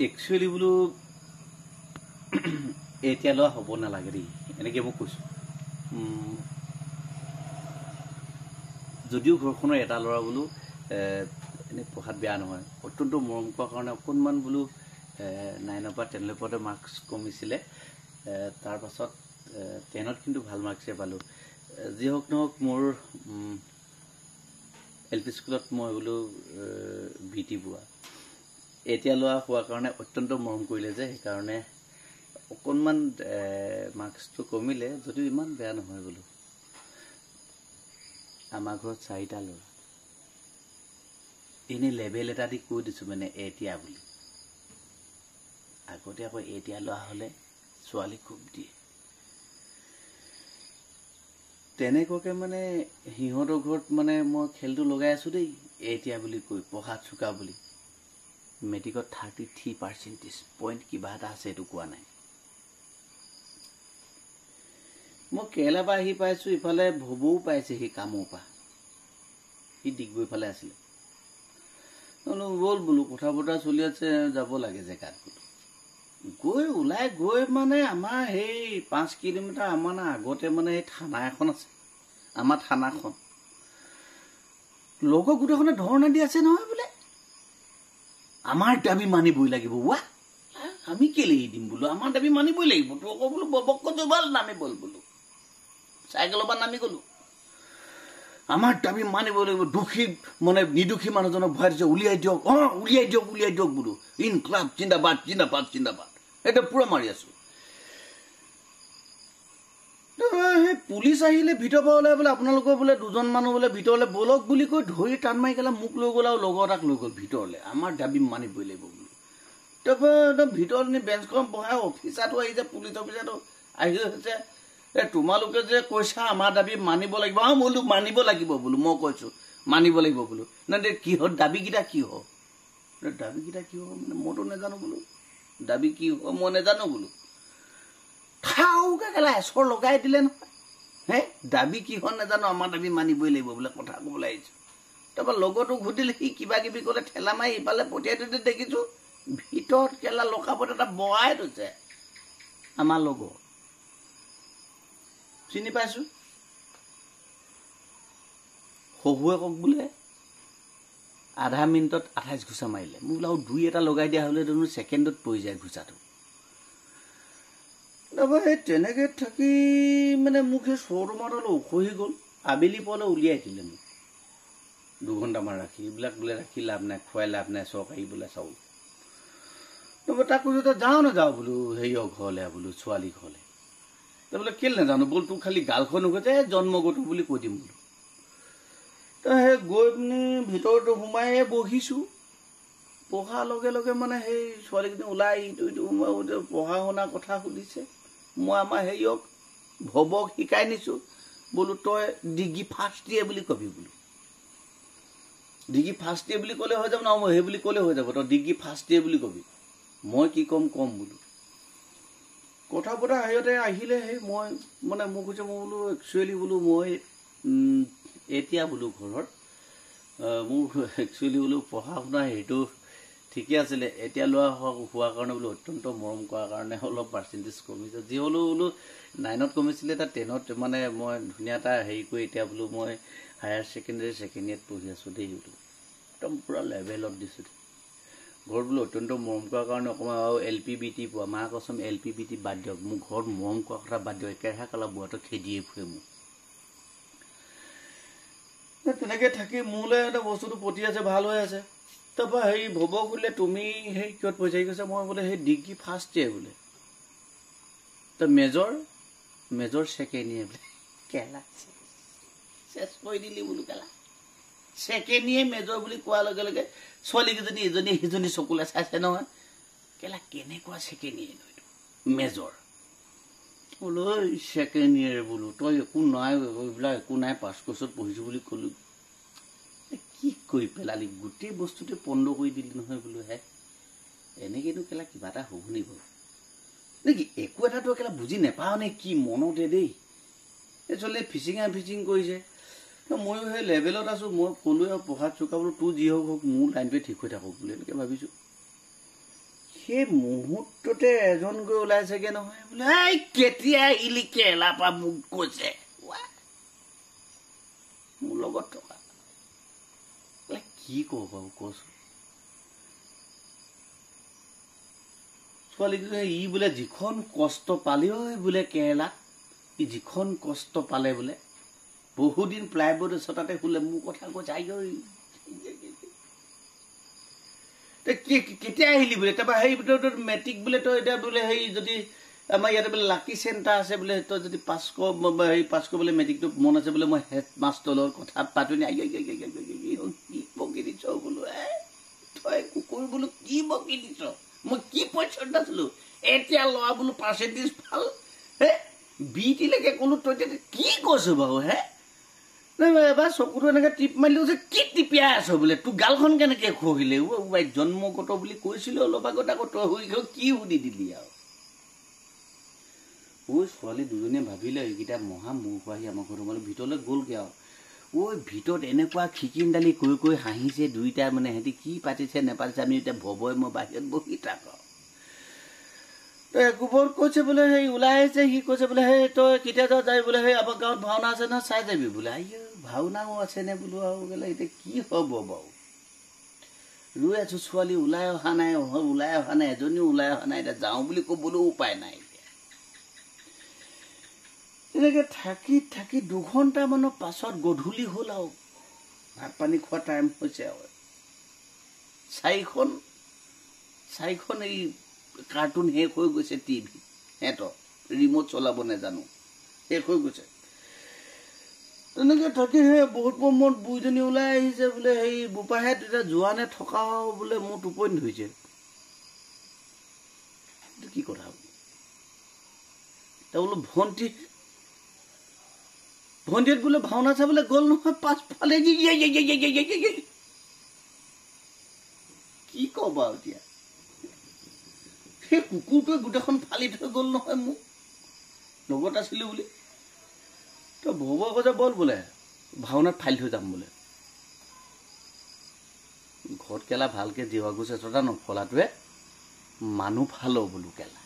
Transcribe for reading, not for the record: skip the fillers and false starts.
actually বোলো এতিয়া লোৱা হ'ব নালাগে দেই এনেকৈ মই কৈছোঁ যদিও ঘৰখনৰ এটা ল'ৰা বোলো এনেই পঢ়াত বেয়া নহয় অত্যন্ত মৰম কৰাৰ কাৰণে অকণমান বোলো 9ৰ পৰা 10লৈকে পঢ়োঁতে মাৰ্কছ কমিছিলে তাৰ পাছত 10ত কিন্তু ভাল মাৰ্কছে পালোঁ যি হওক নহওক মোৰ LP স্কুলত মই বোলো BT পোৱা এতিয়া লোৱা হোৱাৰ কাৰণে অত্যন্ত মৰম কৰিলে যে সেইকাৰণে অকণমান মাৰ্কছটো কমিলে যদিও ইমান বেয়া নহয় বোলো আমাৰ ঘৰত 4টা ল'ৰা এনেই লেভেল এটা দি কৈ দিছোঁ মানে এতিয়া বুলি আগতে আকৌ এতিয়া লোৱা হ'লে ছোৱালী খুব দিয়ে তেনেকুৱাকৈ মানে সিহঁতৰ ঘৰত মানে মই খেলটো লগাই আছোঁ দেই এতিয়া বুলি কৈ পঢ়াত চোকা বুলি মেট্ৰিকত 33% পইণ্ট কিবা এটা আছে এইটো কোৱা নাই মই কেৰেলাৰ পৰা আহি পাইছোঁ ইফালে ভবও পাইছে সি কামৰ পৰা সি ডিগবৈ ফালে আছিলে ব'ল বোলো কথা বতৰা চলি আছে যাব লাগে জেগাত বোলো গৈ ওলাই গৈ মানে আমাৰ সেই 5 কিলোমিটাৰ আমাৰ আগতে মানে সেই থানা এখন আছে আমাৰ থানাখন লগৰ গোটেইখনে ধৰ্ণা দি আছে নহয় বোলে আমাৰ দাবী মানিবই লাগিব ৱা আমি কেলে দিম বোলো আমাৰ দাবী মানিবই লাগিব তো আকৌ বোলো ববক্ক জবাল নামি বল বোলো চাইকেলৰ পৰা নামি গ'লো আমাৰ দাবী মানিব লাগিব দুখী মানে নিদুখী মানুহজনক ভৰাই দিছে উলিয়াই দিয়ক বোলো ইনকলাব জিন্দাবাদ জিন্দাবাদ জিন্দাবাদ এটা পুৰা মাৰি আছো সেই পুলিচ আহিলে ভিতৰ পৰা ওলাই বোলে আপোনালোকৰ বোলে দুজন মানুহ বোলে ভিতৰলৈ বলক বুলি কৈ ধৰি টান মাৰি গ'লে মোক লৈ গ'ল আৰু লগৰ এটাক লৈ গ'ল ভিতৰলৈ আমাৰ দাবী মানিবই লাগিব বোলো তাৰপৰা একদম ভিতৰত নি বেঞ্চখন বহাই অফিচাৰটো আহিছে পুলিচ অফিচাৰটো আহি হৈছে তোমালোকে যে কৈছা আমাৰ দাবী মানিব লাগিব বোলো মানিব লাগিব বোলো মই কৈছোঁ মানিব লাগিব বোলো নাই কিহত দাবীকেইটা কি হ'ব মানে মইতো নাজানো বোলো দাবী কি হ'ব মই নাজানো বোলো ঠাউকে কেলা এচৰ লগাই দিলে নহয় হে দাবী কি হয় নাজানো আমাৰ দাবী মানিবই লাগিব বোলে কথা ক'বলৈ আহিছোঁ তাৰপৰা লগৰটোক সুধিলে সি কিবা কিবি ক'লে ঠেলা মাৰি ইফালে পঠিয়াই থৈ দেখিছোঁ ভিতৰত কেলা লকাপত এটা বহাই থৈছে আমাৰ লগৰ চিনি পাইছোঁ শহুৱেকক বোলে আধা মিনিটত 28 ঘোচা মাৰিলে মোক বোলে আৰু 2 এটা লগাই দিয়া হ'লে দেখোন ছেকেণ্ডত পৰি যায় ঘোচাটো তাৰপৰা সেই তেনেকৈ থাকি মানে মোক সেই শ্ব'ৰুমত উখহি গ'ল আবেলি পৰলৈ উলিয়াই দিলে মোক 2 ঘণ্টামান ৰাখি এইবিলাক বোলে ৰাখি লাভ নাই খুৱাই লাভ নাই চৰকাৰী বোলে চাউল তাৰপৰা তাক কৈছোঁ তই যাওঁ নাযাওঁ বোলো হেৰিয়ৰ ঘৰলৈ বোলো ছোৱালী ঘৰলৈ তই বোলে কেলে নাজানো ব'ল তোৰ খালি গালখন নগৈছে জন্মগত বুলি কৈ দিম বোলো তই সেই গৈ পিনি ভিতৰতো সোমাই বহিছোঁ পঢ়াৰ লগে লগে মানে সেই ছোৱালীখিনি ওলাই ইটো সোমাই পঢ়া শুনা কথা সুধিছে মই আমাৰ হেৰিয়ক ভৱক শিকাই নিছোঁ বোলো তই ডিগ্ৰী ফাৰ্ষ্ট ইয়েৰ বুলি কবি বোলো ডিগ্ৰী ফাৰ্ষ্ট ইয়েৰ বুলি ক'লে হৈ যাব নহয় মই সেই বুলি ক'লে হৈ যাব তই ডিগ্ৰী ফাৰ্ষ্ট ইয়েৰ বুলি কবি মই কি ক'ম বোলো কথা বতৰা হেৰিয়তে আহিলে সেই মই মানে মোক কৈছে মই বোলো একচুৱেলি বোলো মই এতিয়া বোলো ঘৰত মোৰ একচুৱেলি বোলো পঢ়া শুনা সেইটো ঠিকে আছিলে এতিয়া লোৱা হোৱাৰ কাৰণে বোলো অত্যন্ত মৰম কৰাৰ কাৰণে অলপ পাৰ্চেণ্টেজ কমিছে যি হ'লেও বোলো 9ত কমিছিলে এটা 10ত মানে মই ধুনীয়া এটা হেৰি কৰি এতিয়া বোলো মই হায়াৰ ছেকেণ্ডেৰী ছেকেণ্ড ইয়েৰত পঢ়ি আছোঁ দেই বোলো একদম পূৰা লেভেলত দিছোঁ ঘৰত বোলো অত্যন্ত মৰম কৰাৰ কাৰণে অকণমান আৰু LP BT পোৱা মা কচম LP BT বাদ দিয়ক মোক ঘৰত মৰম কৰা কথা বাদ দিয়ক একেৰাহে কালা বুঢ়াটো খেদিয়ে ফুৰে মোক তেনেকৈ থাকি মোলৈ এটা বস্তুটো পতি আছে ভাল হৈ আছে তাৰপৰা হেৰি ভৱক বোলে তুমি সেই কিহত পইচা কৈছে মই বোলে সেই ডিগ্ৰী ফাৰ্ষ্ট ইয়েৰ বোলে তই মেজৰ ছেকেণ্ড ইয়েৰ বোলে কেলা চেছ কৰি দিলি বোলো কেলা ছেকেণ্ড ইয়েৰ মেজৰ বুলি কোৱাৰ লগে লগে ছোৱালীকেইজনী এজনী সিজনী চকুলে চাইছে নহয় কেলা কেনেকুৱা ছেকেণ্ড ইয়েৰ এইটো মেজৰ বোলো ছেকেণ্ড ইয়েৰ বোলো তই একো নাই এইবিলাক একো নাই পাছ কোৰ্চত পঢ়িছোঁ বুলি ক'লোঁ কি কৰি পেলালি গোটেই বস্তুটোৱে পণ্ড কৰি দিলি নহয় বোলো হে এনেকৈনো কেলা কিবা এটা হ'ব নি বাৰু নেকি একো এটাতো কেলা বুজি নাপাওঁ নে কি মনতে দেই এই চলে ফিচিং কৰিছে ময়ো সেই লেভেলত আছোঁ মই ক'লোৱে আৰু পঢ়াত চোকা বোলো তোৰ যি হওক মোৰ লাইনটোৱে ঠিক হৈ থাকক বুলি এনেকৈ ভাবিছোঁ সেই মুহূৰ্ততে এজন গৈ ওলাইছেগে নহয় বোলে এই কেতিয়া আহিলি কেৰেলাৰ পৰা মোক কৈছে মোৰ লগত থকা কি কব বাৰু কচোন ছোৱালীজনী ই বোলে যিখন কষ্ট পালে বোলে কেৰেলাত ই যিখন কষ্ট পালে বোলে বহুদিন প্লাইবোৰ্ড চতাতে শুলে মোৰ কথা কৈছে কেতিয়া আহিলি বোলে তাৰপৰা সেই ভিতৰত মেট্ৰিক বোলে তই এতিয়া বোলে সেই যদি আমাৰ ইয়াতে বোলে লাকি চেণ্টাৰ আছে বোলে তই যদি পাছ বোলে মেট্ৰিকটো মন আছে বোলে মই হেড মাষ্টৰৰ লগত কথা পাতোনি কি বকি দিছ বোলো তই কুকুৰ বোলো কি বকি দিছ মই কি পইচা আছিলো এতিয়া লোৱা বোলো পাৰ্চেণ্টেজ ভাল হে বিটিলৈকে ক'লো তই কি কৈছ বাৰু হে এবাৰ চকুটো এনেকে টিপ মাৰিলো যে কি টিপিয়াই আছ বোলে তোৰ গালখন কেনেকে খহিলে জন্মগত বুলি কৈছিলো অলপ আগত আকৌ তই হৈ গৈ কি সুধি দিলি আৰু ছোৱালী দুজনীয়ে ভাবিলে এইকেইটা মহা মূৰ খোৱাহি আমাৰ ঘৰ মানে ভিতৰলৈ গ'লগে আৰু ভিতৰত এনেকুৱা খিকিনদালি কৈ হাঁহিছে দুইটা মানে সিহঁতি কি পাতিছে নেপাতিছে আমি এতিয়া ভবই মই বাহিৰত বহি থাকোঁ গোবৰ কৈছে বোলে সেই ওলাই আহিছে সি কৈছে বোলে সেই তই কেতিয়া যাই বোলে সেই আমাৰ গাঁৱত ভাওনা আছে নহয় চাই যাবি বোলে ভাওনাও আছেনে বোলো আৰু বোলে এতিয়া কি হ'ব বাৰু ৰৈ আছো ছোৱালী ওলাই অহা নাই এজনীও ওলাই অহা নাই এতিয়া যাওঁ বুলি ক'বলৈও উপায় নাই তেনেকে থাকি 2 ঘণ্টামানৰ পাছত গধূলি হ'ল আৰু ভাত পানী খোৱা টাইম হৈছে আৰু 4খন এই কাৰ্টুন শেষ হৈ গৈছে টিভি সিহঁতৰ ৰিমট চলাব নাজানো শেষ হৈ গৈছে তেনেকে থাকি সেই বহুত মনত বুঢ়ীজনী ওলাই আহিছে বোলে সেই বোপাহেঁত এতিয়া যোৱা নে থকা বোলে মোৰ টোপনি ধৰিছে কি কথা বোলো ভণ্টিত বোলে ভাওনা চাবলৈ গ'ল নহয় পাছফালে কি কবা এতিয়া সেই কুকুৰটোৱে গোটেইখন ফালি থৈ গ'ল নহয় মোক লগত আছিলো বুলি তই ভব কৈছে বল বোলে ভাওনাত ফালি থৈ যাম বোলে ঘৰত কেলা ভালকে জীৱা গৈছে চতা নফলাটোৱে মানুহ ফালো বোলো কেলা